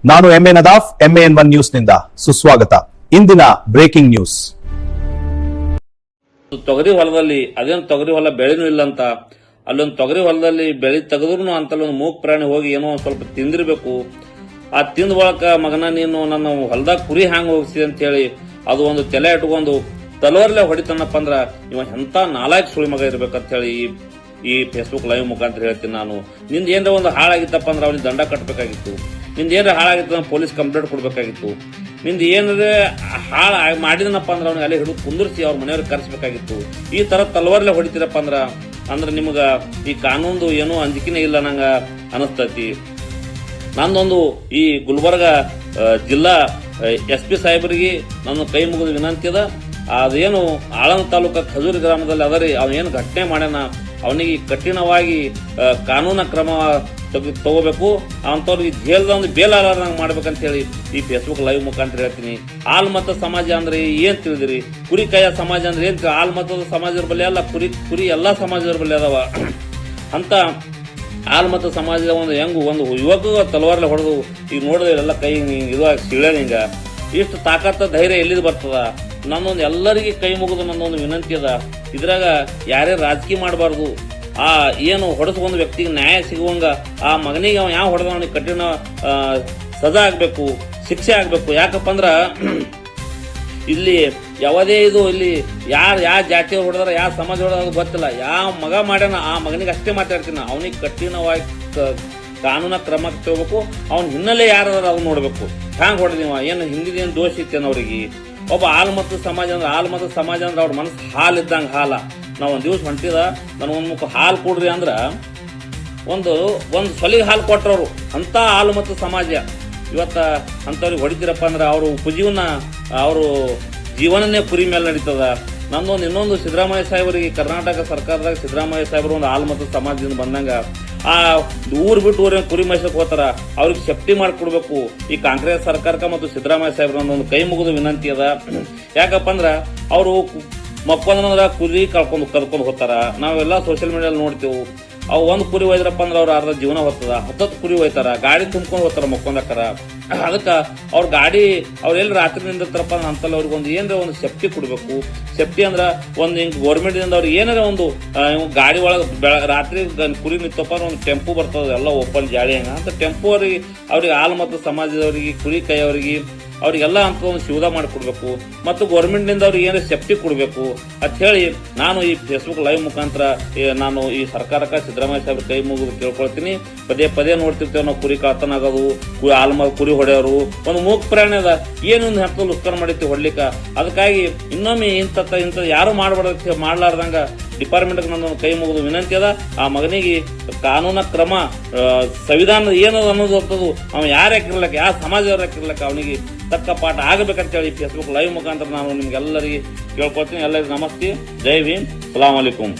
ನಾನು MA Nadaf, MAN1 ನ್ಯೂಸ್ನಿಂದ ಸುಸ್ವಾಗತ. ಇಂದಿನ ಬ್ರೇಕಿಂಗ್ ನ್ಯೂಸ್. ತೊಗರಿ ಹೊಲದಲ್ಲಿ ಅದೇನು ತೊಗರಿ ಹೊಲ ಬೆಳೆನೂ ಇಲ್ಲ ಅಂತ ಅಲ್ಲೊಂದು ತೊಗರಿ ಹೊಲದಲ್ಲಿ ಬೆಳೆ ತೆಗೆದ್ರು ಅಂತಲ್ಲೊಂದು ಮೂಕ್ ಪ್ರಾಣಿ ಹೋಗಿ ಏನೋ ಒಂದು ಸ್ವಲ್ಪ ತಿಂದಿರ್ಬೇಕು. ಆ ತಿಂದ ಬಳಕ ಮಗನ ನೀನು ನನ್ನ ಹೊಲದಾಗ ಕುರಿ ಹ್ಯಾಂಗ ಹೋಗಿಸಿ ಅಂತ ಹೇಳಿ ಅದು ಒಂದು ತಲೆ ಇಟ್ಕೊಂಡು ತಲವರ್ಲೆ ಹೊಡಿತಾನಪ್ಪ ಅಂದ್ರ ಇವ ಎಂತ ನಾಲ್ಕು ಸುಳಿ ಮಗ ಇರ್ಬೇಕಂತ ಹೇಳಿ ಈ ಫೇಸ್ಬುಕ್ ಲೈವ್ ಮುಖಾಂತರ ಹೇಳ್ತೀನಿ. ನಾನು ನಿಂದ ಏನಾರ ಒಂದು ಹಾಳಾಗಿತ್ತಪ್ಪ ಅಂದ್ರೆ ಅವನಿಗೆ ದಂಡ ಕಟ್ಟಬೇಕಾಗಿತ್ತು. ನಿಂದ ಏನಾರ ಹಾಳಾಗಿತ್ತು ಅಂದ್ರೆ ಪೊಲೀಸ್ ಕಂಪ್ಲೇಂಟ್ ಕೊಡ್ಬೇಕಾಗಿತ್ತು. ನಿಂದ ಏನಾರ ಹಾಳು ಮಾಡಿದನಪ್ಪ ಅಂದ್ರೆ ಅವ್ನಿಗೆ ಅಲ್ಲಿ ಹಿಡಿದು ಕುಂದಿರ್ಸಿ ಅವ್ರ ಮನೆಯವ್ರಿಗೆ ಕರೆಸ್ಬೇಕಾಗಿತ್ತು. ಈ ತರ ತಲವಾರ್ಲೆ ಹೊಡಿತೀರಪ್ಪ ಅಂದ್ರೆ ನಿಮ್ಗ ಈ ಕಾನೂನು ಏನೂ ಅಂಜಿಕೆನೇ ಇಲ್ಲ ನಂಗ ಅನಿಸ್ತೈತಿ. ನಂದೊಂದು ಈ ಗುಲ್ಬರ್ಗ ಜಿಲ್ಲಾ SP ಸಾಹೇಬರಿಗೆ ನನ್ನ ಕೈ ಮುಗಿದ ವಿನಂತಿ ಅದ. ಅದೇನು ಆಳಂದ ತಾಲೂಕ ಖಜೂರಿ ಗ್ರಾಮದಲ್ಲಿ ಅದರಿ ಅವನೇನು ಘಟನೆ ಮಾಡ್ಯಾನ ಅವನಿಗೆ ಕಠಿಣವಾಗಿ ಕಾನೂನು ಕ್ರಮ ತಗೋಬೇಕು. ಅಂತವ್ರಿಗೆ ಜೇಲ್ದ ಒಂದು ಬೇಲಾರಂಗ್ ಮಾಡ್ಬೇಕಂತ ಹೇಳಿ ಈ ಫೇಸ್ಬುಕ್ ಲೈವ್ ಮುಖಾಂತರ ಹೇಳ್ತೀನಿ. ಆಲ್ಮತ ಸಮಾಜ ಅಂದ್ರೆ ಏನ್ ತಿಳಿದಿರಿ? ಕುರಿ ಕಾಯ ಸಮಾಜ ಅಂದ್ರೆ ಏನ್? ಆಲ್ಮತದ ಸಮಾಜದ ಬಲ್ಲಿ ಅಲ್ಲ, ಕುರಿ ಎಲ್ಲಾ ಸಮಾಜದ ಬಲ್ಲಿ ಅದಾವ. ಅಂತ ಆಲ್ಮತ ಸಮಾಜದ ಒಂದು ಒಂದು ಯುವಕ ತಲವಾರ್ಲೆ ಹೊಡೆದು ಈಗ ನೋಡಿದ್ರೆ ಎಲ್ಲ ಕೈ ಇದು ಸಿಳ್ಯಾನ. ಹಿಂಗ ಇಷ್ಟು ತಾಕತ್ತ ಧೈರ್ಯ ಎಲ್ಲಿದ್ ಬರ್ತದ? ನನ್ನೊಂದು ಎಲ್ಲರಿಗೆ ಕೈ ಮುಗಿದು ನನ್ನೊಂದು ವಿನಂತಿ ಅದ. ಇದ್ರಾಗ ಯಾರೇ ರಾಜಕೀಯ ಮಾಡಬಾರ್ದು. ಆ ಏನು ಹೊಡೆಸ್ಕೊಂಡ್ ವ್ಯಕ್ತಿಗೆ ನ್ಯಾಯ ಸಿಗುವಂಗ ಆ ಮಗನಿಗೆ ಅವ ಯಾವ ಹೊಡೆದವನಿಗೆ ಕಠಿಣ ಸಜಾ ಆಗ್ಬೇಕು, ಶಿಕ್ಷೆ ಆಗ್ಬೇಕು. ಯಾಕಪ್ಪ ಅಂದ್ರ ಇಲ್ಲಿ ಯಾವುದೇ ಇಲ್ಲಿ ಯಾವ ಜಾತಿಯವ್ರು ಹೊಡೆದಾರ, ಯಾವ ಸಮಾಜ ಹೊಡೆದ ಗೊತ್ತಿಲ್ಲ. ಯಾವ ಮಗ ಮಾಡ್ಯಾನ ಆ ಮಗನಿಗೆ ಅಷ್ಟೇ ಮಾತಾಡ್ತೀನಿ. ಅವನಿಗೆ ಕಠಿಣವಾಗಿ ಕಾನೂನ ಕ್ರಮ ತಗೋಬೇಕು. ಅವನ ಹಿನ್ನೆಲೆ ಯಾರದಾರ ಅದನ್ನ ನೋಡ್ಬೇಕು. ಹ್ಯಾಂಗ ಹೊಡೆದಿವ, ಏನು ಹಿಂದಿದೇನು ದೋಷ ಇತ್ತೇನ ಅವ್ರಿಗೆ? ಒಬ್ಬ ಆಲ್ಮತ ಸಮಾಜ ಅಂದ್ರೆ ಅವ್ರ ಮನಸ್ಸು ಹಾಲು ಇದ್ದಂಗ ಹಾಲ. ನಾವ್ ಒಂದ್ ದಿವ್ಸ ಹೊಂಟಿದ ನನಗೊಂದ್ ಮುಖ ಹಾಲು ಕೊಡ್ರಿ ಅಂದ್ರ ಒಂದು ಸೊಲಿಗೆ ಹಾಲು ಕೊಟ್ರವ್ರು. ಅಂತ ಆಲ್ಮತ ಸಮಾಜ ಇವತ್ತ ಅಂತವ್ರಿಗೆ ಹೊಡಿತೀರಪ್ಪ ಅಂದ್ರ ಅವ್ರು ಉಪಜೀವನ ಅವರು ಜೀವನನೇ ಕುರಿ ಮೇಲೆ ನಡೀತದ. ನಂದೊಂದು ಇನ್ನೊಂದು ಸಿದ್ದರಾಮಯ್ಯ ಸಾಹೇಬರಿಗೆ ಕರ್ನಾಟಕ ಸರ್ಕಾರದಾಗ ಸಿದ್ದರಾಮಯ್ಯ ಸಾಹೇಬರು ಒಂದು ಆಲ್ಮತ ಸಮಾಜದಿಂದ ಬಂದಂಗ ಆ ಊರ್ ಬಿಟ್ಟು ಊರಿನ ಕುರಿ ಮೈಸಕ್ಕೆ ಹೋಗ್ತಾರ, ಅವ್ರಿಗೆ ಸೇಫ್ಟಿ ಮಾಡಿಕೊಡ್ಬೇಕು. ಈ ಕಾಂಗ್ರೆಸ್ ಸರ್ಕಾರಕ್ಕೆ ಮತ್ತು ಸಿದ್ದರಾಮಯ್ಯ ಸಾಹೇಬ್ರ ಒಂದು ಕೈ ಮುಗಿದು ವಿನಂತಿ ಅದ. ಯಾಕಪ್ಪ ಅಂದ್ರ ಅವರು ಮಕ್ಕೊಂದ್ರ ಕುರಿ ಕರ್ಕೊಂಡು ಹೋಗ್ತಾರ. ನಾವೆಲ್ಲ ಸೋಷಿಯಲ್ ಮೀಡಿಯಾದಲ್ಲಿ ನೋಡ್ತೇವೆ. ಅವು ಒಂದು ಕುರಿ ಒಯ್ದ್ರಪ್ಪ ಅಂದ್ರೆ ಅವ್ರ ಅರ್ಧ ಜೀವನ ಹೋಗ್ತದ. 10 ಕುರಿ ಒಯ್ತಾರ, ಗಾಡಿ ತುಂಬ್ಕೊಂಡು ಹೋಗ್ತಾರ ಮಕ್ಕೊಂದಕ್ಕಾರ. ಅದಕ್ಕ ಅವ್ರ ಗಾಡಿ ಅವ್ರ ಎಲ್ಲಿ ರಾತ್ರಿ ನಿಂದಿರ್ತಾರಪ್ಪ ಅಂತಲ್ಲ ಅವ್ರಿಗೆ ಒಂದು ಏನಾರ ಒಂದು ಸೇಫ್ಟಿ ಕೊಡ್ಬೇಕು. ಸೇಫ್ಟಿ ಅಂದ್ರ ಒಂದು ಹಿಂಗ್ ಗೌರ್ಮೆಂಟ್ ಇಂದ ಅವ್ರಿಗೆ ಏನಾರ ಒಂದು ಗಾಡಿ ಒಳಗೆ ರಾತ್ರಿ ಕುರಿ ನಿಂತಪ್ಪ ಅಂದ್ರೆ ಒಂದು ಟೆಂಪು ಬರ್ತದ, ಎಲ್ಲ ಓಪನ್ ಜಾಳಿ ಹಂಗ ಅಂತ ಟೆಂಪು ಅವ್ರಿಗೆ ಆಲ್ಮತ ಸಮಾಜದವರಿಗೆ ಕುರಿ ಕೈಯವರಿಗೆ ಅವ್ರಿಗೆಲ್ಲ ಅಂತ ಒಂದು ಸುವಿಧಾ ಮಾಡಿಕೊಡ್ಬೇಕು. ಮತ್ತು ಗೌರ್ಮೆಂಟ್ ನಿಂದ ಅವ್ರಿಗೆ ಏನಾರ ಸೇಫ್ಟಿ ಕೊಡ್ಬೇಕು ಅಂತ ಹೇಳಿ ನಾನು ಈ ಫೇಸ್ಬುಕ್ ಲೈವ್ ಮುಖಾಂತರ ನಾನು ಈ ಸರ್ಕಾರಕ್ಕೆ ಸಿದ್ದರಾಮಯ್ಯ ಸಾಹೇಬ್ರ ಕೈ ಮುಗಿದು ಕೇಳ್ಕೊಳ್ತೀನಿ. ಪದೇ ನೋಡ್ತಿರ್ತೇವೆ ನಾವು ಕುರಿ ಕಳ್ತನ ಆಗೋದು, ಕುರಿ ಹೊಡೆಯೋರು. ಒಂದು ಮೂಕ್ ಪ್ರಾಣಿ ಅದ, ಏನೊಂದು ಹೆಂತ ಉತ್ತರ ಮಾಡಿರ್ತೀವಿ ಹೊಡ್ಲಿಕ್ಕ. ಅದಕ್ಕಾಗಿ ಇನ್ನೊಮ್ಮೆ ಇಂಥ ಯಾರು ಮಾಡ್ಲಾರ್ದಂಗ ಡಿಪಾರ್ಟ್ಮೆಂಟ್ ನನ್ನ ಕೈ ಮುಗಿದು ವಿನಂತಿ ಅದ. ಆ ಮಗನಿಗೆ ಕಾನೂನ ಕ್ರಮ ಸಂವಿಧಾನ ಏನದ ಅನ್ನೋದು ಅಂತದ್ದು ಅವ ಯಾರ್ಯಾಕಿರ್ಲಕ್ಕ, ಯಾವ ಸಮಾಜದವ್ರಾಕಿರ್ಲಕ್ಕ ಅವನಿಗೆ ತಕ್ಕ ಪಾಠ ಆಗಬೇಕಂತ ಹೇಳಿ ಫೇಸ್ಬುಕ್ ಲೈವ್ ಮುಖಾಂತರ ನಾನು ನಿಮ್ಗೆಲ್ಲರಿಗೆ ಕೇಳ್ಕೊಳ್ತೀನಿ. ಎಲ್ಲರಿಗೂ ನಮಸ್ತೆ, ಜೈ ಭೀಮ್, ಸಲಾಮ್ ಅಲೈಕುಂ.